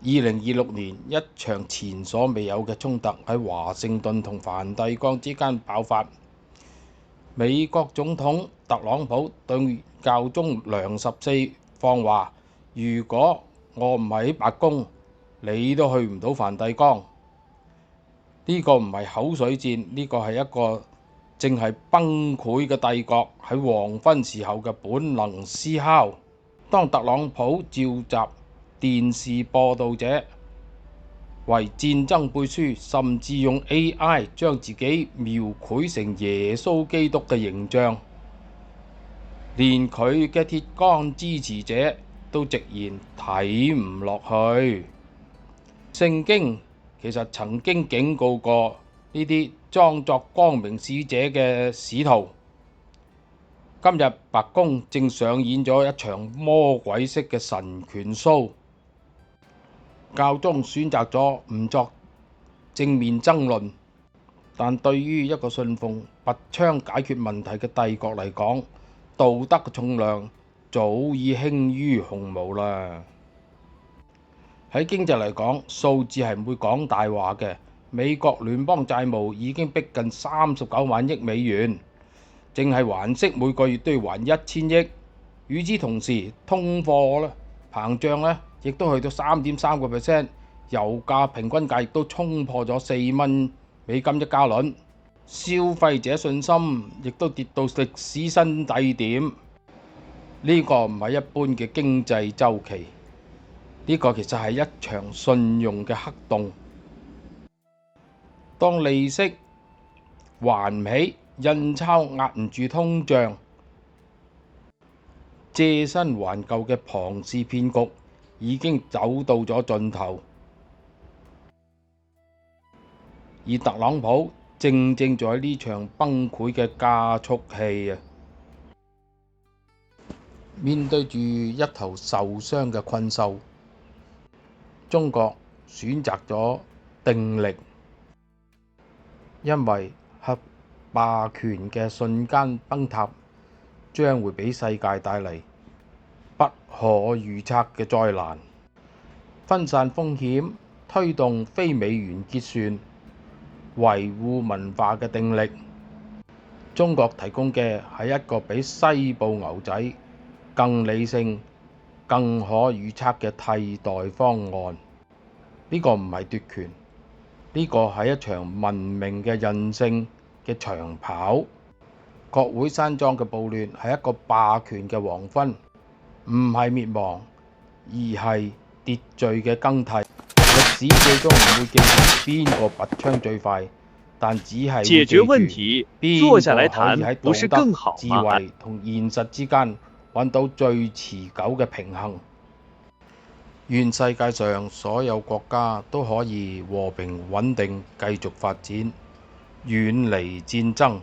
2026年，一場前所未有嘅衝突喺華盛頓同梵蒂岡之間爆發。美國總統特朗普對教宗良14放話：如果我唔喺白宮，你都去唔到梵蒂岡。呢個唔係口水戰，呢個係一個正係崩潰嘅帝國喺黃昏時候嘅本能思考。當特朗普召集電視播導者為戰爭背書，甚至用 AI 將自己描繪成耶穌基督嘅形象，連佢嘅鐵桿支持者都直言睇唔落去。聖經其實曾經警告過呢啲裝作光明使者嘅使徒。今日白宮正上演咗一場魔鬼式嘅神權 show。教宗選擇咗唔作正面爭論，但對於一個信奉拔槍解決問題嘅帝國嚟講，道德嘅重量早已輕於鴻毛啦。喺經濟嚟講，數字係唔會講大話嘅。美國聯邦債務已經逼近39萬億美元，淨係還息每個月都要還1000億。與此同時，通貨咧膨脹咧亦都去到3.3%，油價平均價亦都衝破咗4蚊美金一加侖，消費者信心亦都跌到歷史新低點。呢個唔係一般嘅經濟週期，呢個其實係一場信用嘅黑洞。當利息還唔起，印鈔壓唔住通脹，借新還舊嘅龐氏騙局已經走到咗盡頭，而特朗普正在呢場崩潰嘅加速器。面對住一頭受傷嘅困獸，中國選擇咗定力，因為核霸權嘅瞬間崩塌將會俾世界帶嚟不可預測嘅災難。分散風險，推動非美元結算，維護文化嘅定力。中國提供嘅係一個比西部牛仔更理性、更可預測嘅替代方案。呢個唔係奪權，呢個係一場文明嘅韌性嘅長跑。國會山莊嘅暴亂係一個霸權嘅黃昏，唔係滅亡，而係秩序嘅更替。歷史最終唔會記住邊個拔槍最快，但只係會記住邊個可以喺道德、智慧同現實之間揾到最持久嘅平衡。願世界上所有國家都可以和平穩定繼續發展，遠離戰爭。